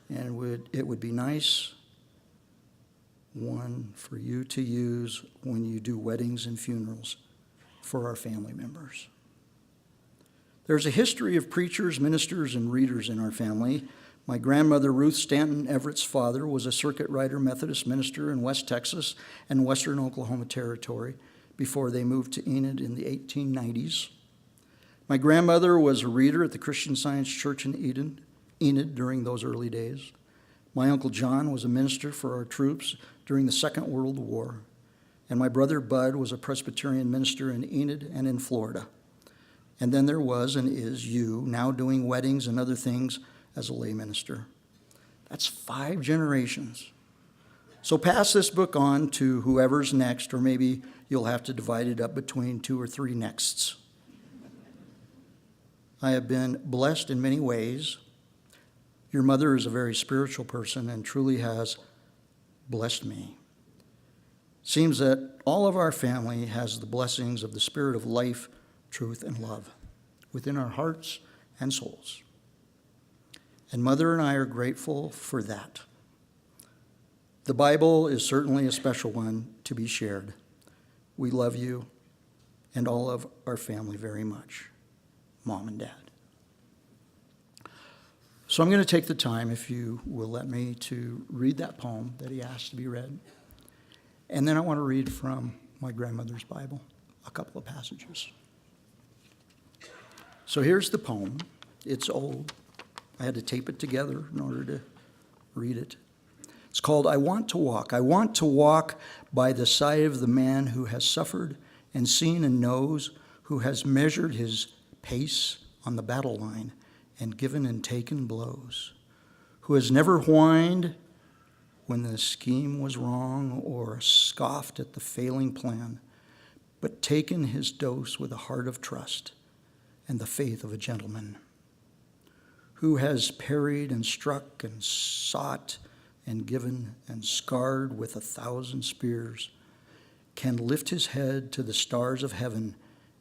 and it would be nice one for you to use when you do weddings and funerals for our family members. There's a history of preachers, ministers, and readers in our family. My grandmother, Ruth Stanton Everitt's father, was a circuit rider Methodist minister in West Texas and Western Oklahoma Territory before they moved to Enid in the 1890s. My grandmother was a reader at the Christian Science Church in Enid during those early days. My Uncle John was a minister for our troops during the Second World War. And my brother Bud was a Presbyterian minister in Enid and in Florida. And then there was and is you, now doing weddings and other things as a lay minister. That's 5 generations. So pass this book on to whoever's next, or maybe you'll have to divide it up between 2 or 3 nexts. I have been blessed in many ways. Your mother is a very spiritual person and truly has blessed me. Seems that all of our family has the blessings of the Spirit of life, truth, and love within our hearts and souls. And Mother and I are grateful for that. The Bible is certainly a special one to be shared. We love you and all of our family very much, Mom and Dad. So I'm going to take the time, if you will let me, to read that poem that he asked to be read. And then I want to read from my grandmother's Bible, a couple of passages. So here's the poem. It's old. I had to tape it together in order to read it. It's called, I Want to Walk. I want to walk by the side of the man who has suffered and seen and knows, who has measured his pace on the battle line and given and taken blows, who has never whined when the scheme was wrong or scoffed at the failing plan, but taken his dose with a heart of trust and the faith of a gentleman, who has parried and struck and sought and given and scarred with 1,000 spears, can lift his head to the stars of heaven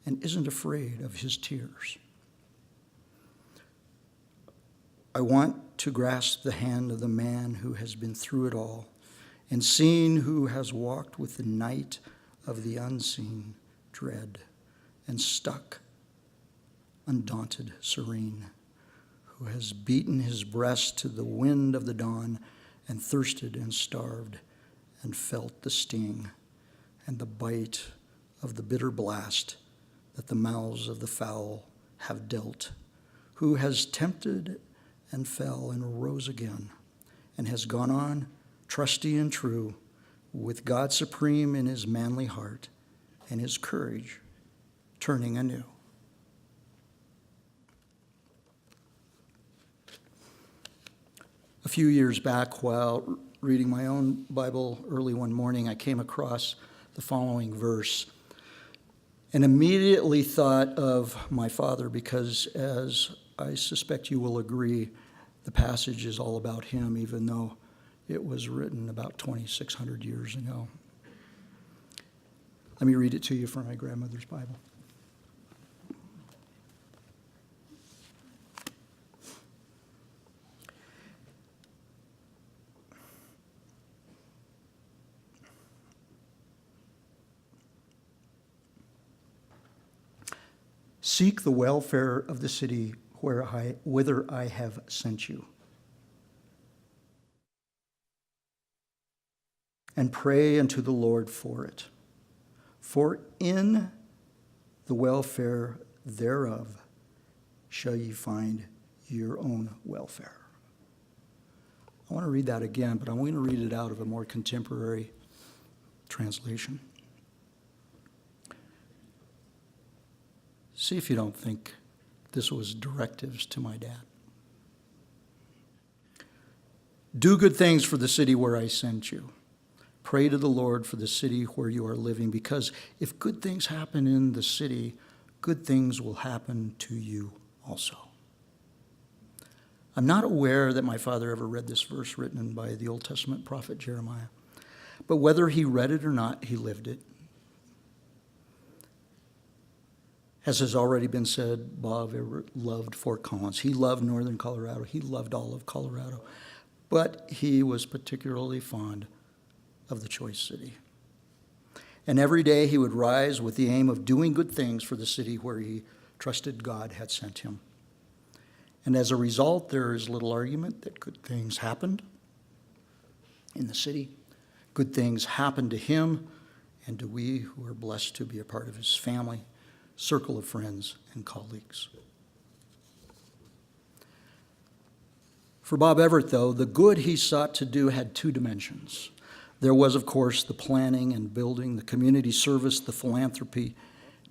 and isn't afraid of his tears. I want to grasp the hand of the man who has been through it all and seen, who has walked with the night of the unseen dread and stuck, undaunted, serene, who has beaten his breast to the wind of the dawn and thirsted and starved and felt the sting and the bite of the bitter blast that the mouths of the foul have dealt, who has tempted and fell and rose again, and has gone on, trusty and true, with God supreme in his manly heart, and his courage turning anew. A few years back, while reading my own Bible early one morning, I came across the following verse and immediately thought of my father, because as I suspect you will agree, the passage is all about him, even though it was written about 2,600 years ago. Let me read it to you from my grandmother's Bible. Seek the welfare of the city whither I have sent you. And pray unto the Lord for it. For in the welfare thereof shall ye find your own welfare. I want to read that again, but I'm going to read it out of a more contemporary translation. See if you don't think this was directives to my dad. Do good things for the city where I sent you. Pray to the Lord for the city where you are living, because if good things happen in the city, good things will happen to you also. I'm not aware that my father ever read this verse written by the Old Testament prophet Jeremiah, but whether he read it or not, he lived it. As has already been said, Bob Everitt loved Fort Collins. He loved northern Colorado. He loved all of Colorado. But he was particularly fond of the choice city. And every day he would rise with the aim of doing good things for the city where he trusted God had sent him. And as a result, there is little argument that good things happened in the city. Good things happened to him and to we who are blessed to be a part of his family, circle of friends and colleagues. For Bob Everitt, though, the good he sought to do had two dimensions. There was, of course, the planning and building, the community service, the philanthropy.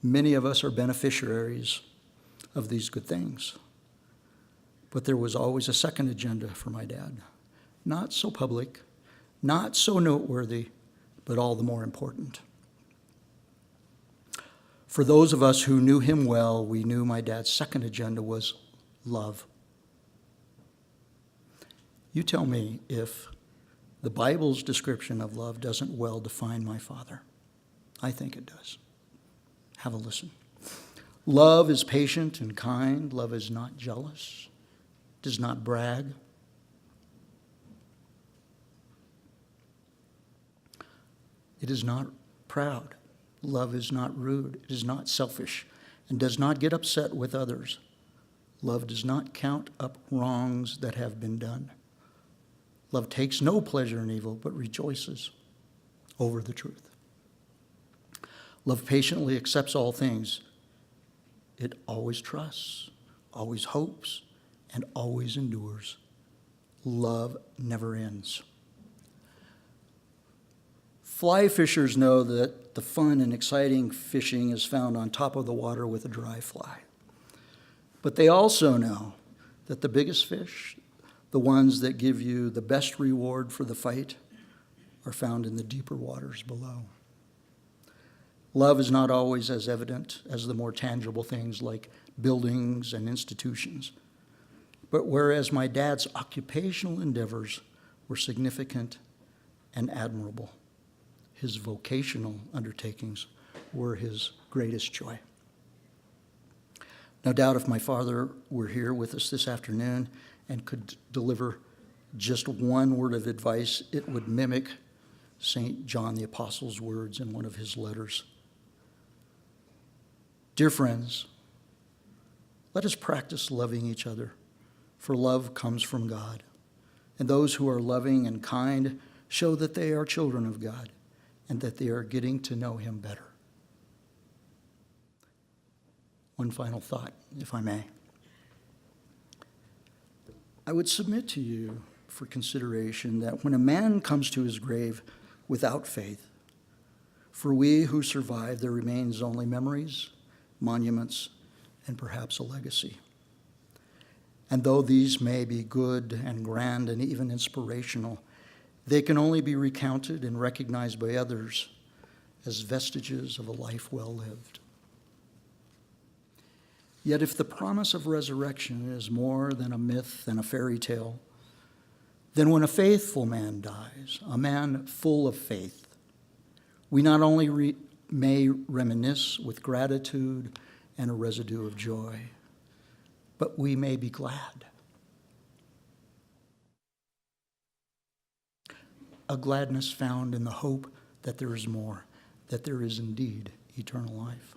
Many of us are beneficiaries of these good things. But there was always a second agenda for my dad. Not so public, not so noteworthy, but all the more important. For those of us who knew him well, we knew my dad's second agenda was love. You tell me if the Bible's description of love doesn't well define my father. I think it does. Have a listen. Love is patient and kind. Love is not jealous, does not brag. It is not proud. Love is not rude. It is not selfish and does not get upset with others. Love does not count up wrongs that have been done. Love takes no pleasure in evil, but rejoices over the truth. Love patiently accepts all things. It always trusts, always hopes, and always endures. Love never ends. Fly fishers know that the fun and exciting fishing is found on top of the water with a dry fly. But they also know that the biggest fish, the ones that give you the best reward for the fight, are found in the deeper waters below. Love is not always as evident as the more tangible things like buildings and institutions. But whereas my dad's occupational endeavors were significant and admirable, his vocational undertakings were his greatest joy. No doubt if my father were here with us this afternoon and could deliver just one word of advice, it would mimic St. John the Apostle's words in one of his letters. Dear friends, let us practice loving each other, for love comes from God. And those who are loving and kind show that they are children of God and that they are getting to know him better. One final thought, if I may. I would submit to you for consideration that when a man comes to his grave without faith, for we who survive, there remains only memories, monuments, and perhaps a legacy. And though these may be good and grand and even inspirational, they can only be recounted and recognized by others as vestiges of a life well lived. Yet if the promise of resurrection is more than a myth and a fairy tale, then when a faithful man dies, a man full of faith, we not only may reminisce with gratitude and a residue of joy, but we may be glad. A gladness found in the hope that there is more, that there is indeed eternal life.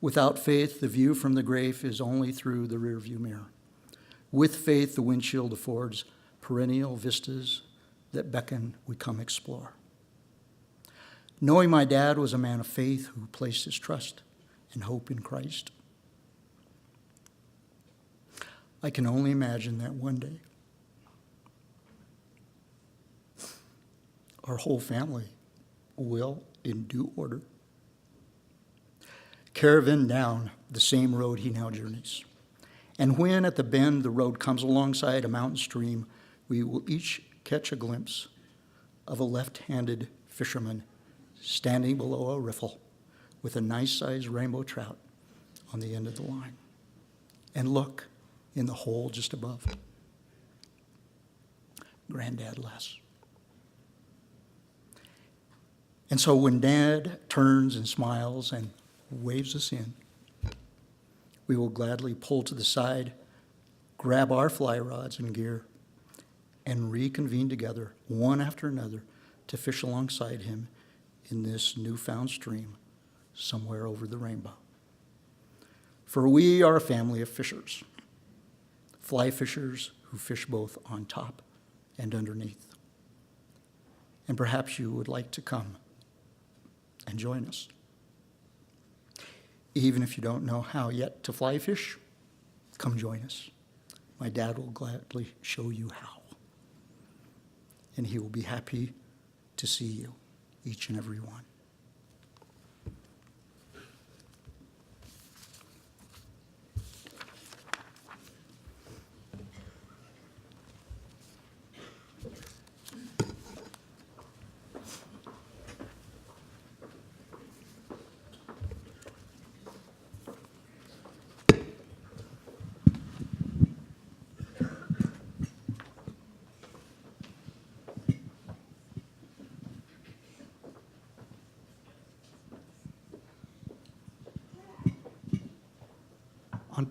Without faith, the view from the grave is only through the rearview mirror. With faith, the windshield affords perennial vistas that beckon we come explore. Knowing my dad was a man of faith who placed his trust and hope in Christ, I can only imagine that one day our whole family will, in due order, caravan down the same road he now journeys. And when at the bend the road comes alongside a mountain stream, we will each catch a glimpse of a left-handed fisherman standing below a riffle with a nice-sized rainbow trout on the end of the line. And look in the hole just above. Granddad Les. And so when Dad turns and smiles and waves us in, we will gladly pull to the side, grab our fly rods and gear, and reconvene together, one after another, to fish alongside him in this newfound stream somewhere over the rainbow. For we are a family of fishers, fly fishers who fish both on top and underneath. And perhaps you would like to come and join us. Even if you don't know how yet to fly fish, come join us. My dad will gladly show you how. And he will be happy to see you, each and every one.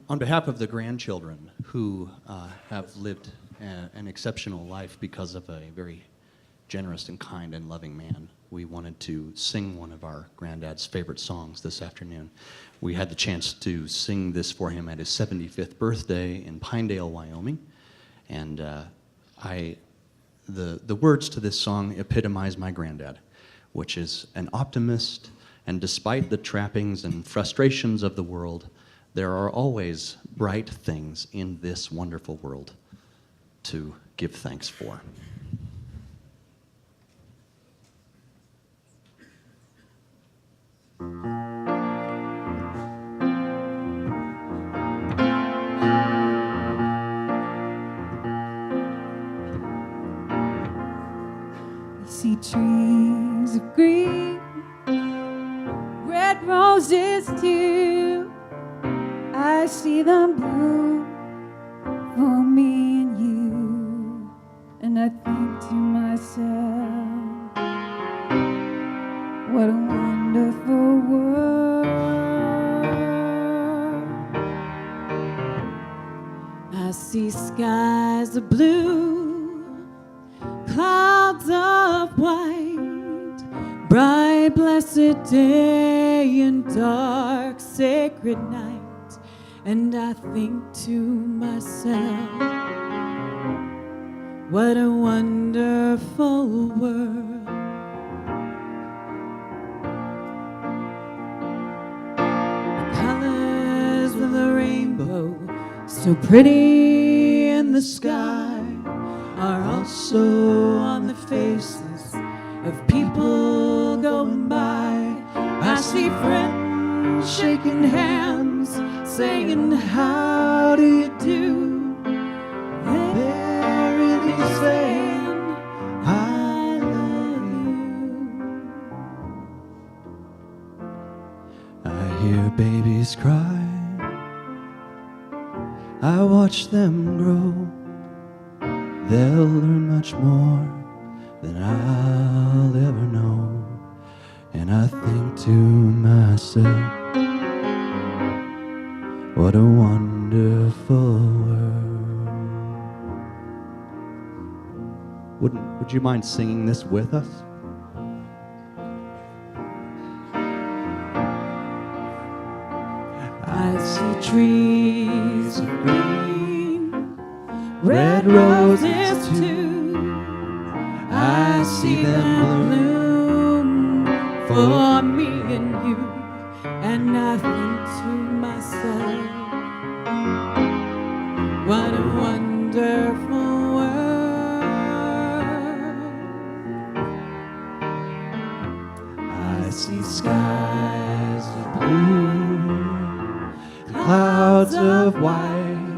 On behalf of the grandchildren who have lived an exceptional life because of a very generous and kind and loving man, we wanted to sing one of our granddad's favorite songs this afternoon. We had the chance to sing this for him at his 75th birthday in Pinedale, Wyoming, and the words to this song epitomize my granddad, which is an optimist, and despite the trappings and frustrations of the world, there are always bright things in this wonderful world to give thanks for. I see trees of green, red roses too. I see them bloom for me and you, and I think to myself, what a wonderful world. I see skies of blue, clouds of white, bright blessed day and dark sacred night. And I think to myself, what a wonderful world. The colors of the rainbow, so pretty in the sky, are also on the faces of people going by. I see friends shaking hands, saying, how do you do? They're really saying, I love you. I hear babies cry, I watch them grow. They'll learn much more than I'll ever know. And I think to myself, what a wonderful world. Would you mind singing this with us? trees of green, red roses too. I see them bloom for me and you, and I think to myself, what a wonderful world. I see skies of blue, clouds of white,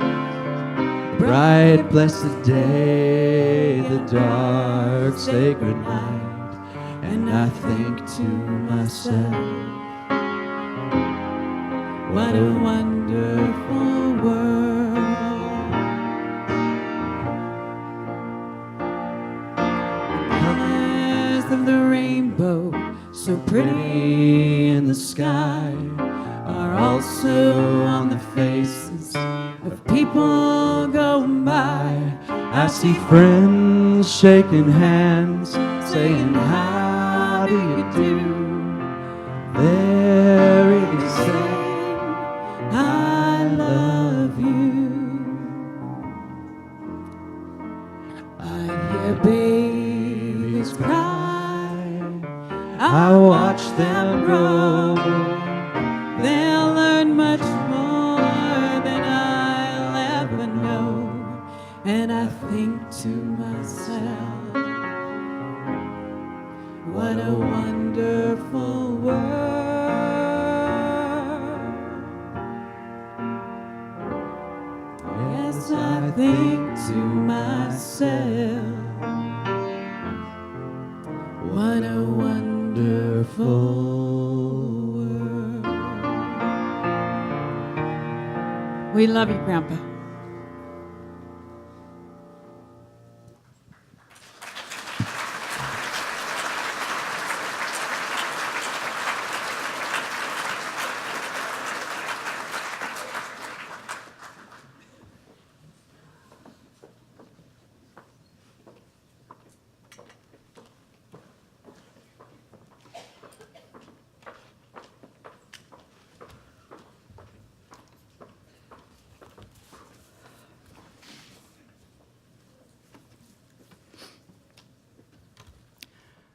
bright blessed day, the dark sacred night, and I think to myself, what a wonderful world. The colors of the rainbow, so pretty in the sky, are also on the faces of people going by. I see friends shaking hands, saying, how do you do? They're really saying, I love you. I hear babies cry, I watch them grow. They'll learn much more than I'll ever know. And I think to myself, what a wonderful world. Yes, I think to myself, what a wonderful world. We love you, Grandpa.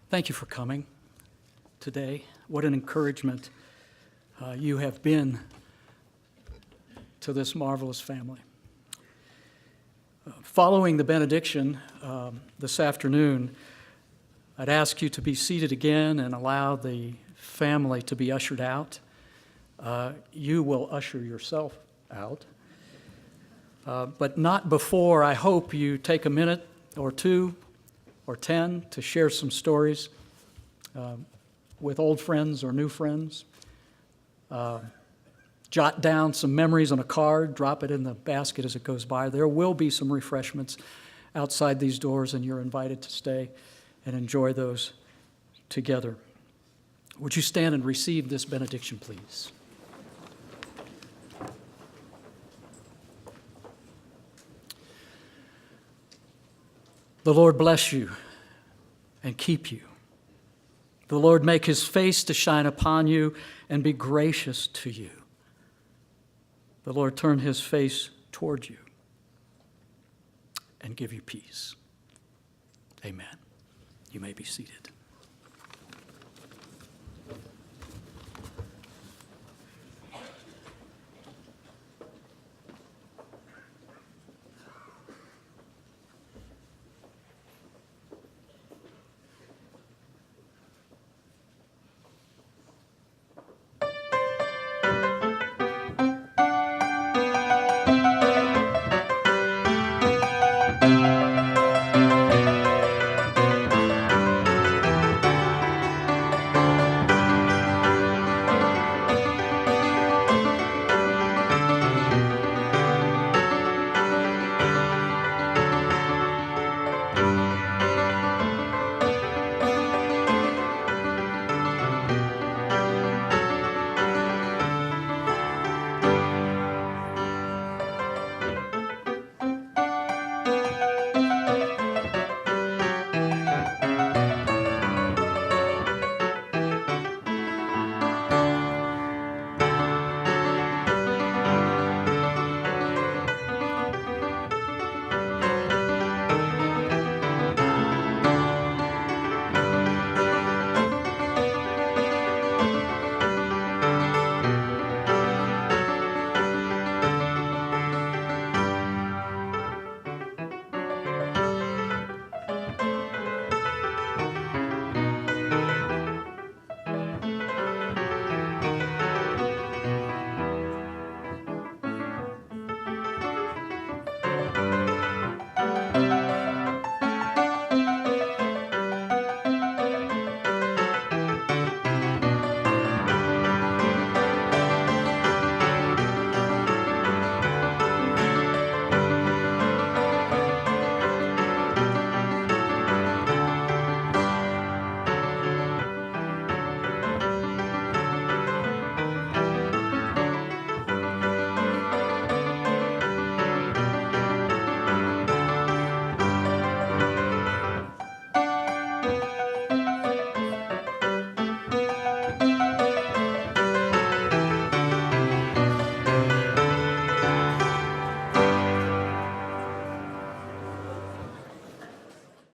Thank you for coming today. What an encouragement you have been to this marvelous family. Following the benediction this afternoon, I'd ask you to be seated again and allow the family to be ushered out. You will usher yourself out, but not before I hope you take a minute or two or 10 to share some stories with old friends or new friends. Jot down some memories on a card, drop it in the basket as it goes by. There will be some refreshments outside these doors, and you're invited to stay and enjoy those together. Would you stand and receive this benediction, please? The Lord bless you and keep you. The Lord make his face to shine upon you and be gracious to you. The Lord turn his face toward you and give you peace. Amen. You may be seated.